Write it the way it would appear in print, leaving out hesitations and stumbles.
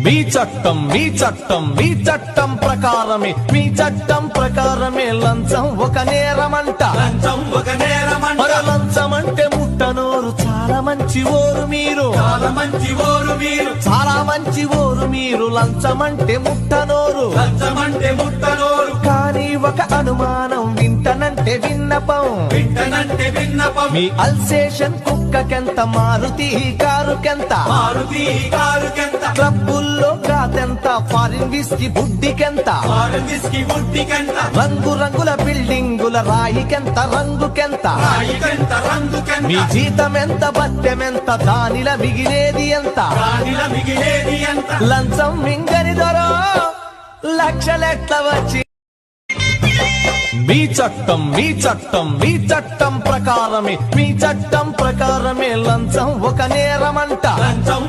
మీ చట్టం మీ చట్టం మీ చట్టం ప్రకారమే మీ చట్టం ప్రకారమే లంచం ఒక నేరమంట లంచం ఒక నేరమంట మరి లంచం అంటే ముట్టనోరు చాలా మంచి ఓరు మీరు చాలా మంచి ఓరు మీరు చాలా మంచి ఓరు మీరు లంచం అంటే ముట్టనోరు లంచం అంటే ముట్టనోరు కానీ ఒక అనుమానం వింటనంటే విన్నపం వింటనంటే విన్నపం మీ అల్సేషన్ కుక్కకెంత మారుతి కారుకెంత మారుతి కారుకెంత క్లబ్బుల్లో కాదెంత ఫారిన్ విస్కీ బుడ్డికెంత ఫారెన్ విస్కీ బుట్టికెంత రంగు రంగుల బిల్డింగుల రాయికెంత రంగుకెంత రాయికెంత రంగుకెంత మీ జీతం ఎంత బత్తెమెంత దానిల మిగిలేది ఎంత రాణిల మిగిలేది ఎంత లంచం మింగని దొరో లక్షలెట్ల వచ్చి మీ చట్టం మీ చట్టం మీ చట్టం ప్రకారమే మీ చట్టం ప్రకారమే లంచం ఒక నేరమంట లంచం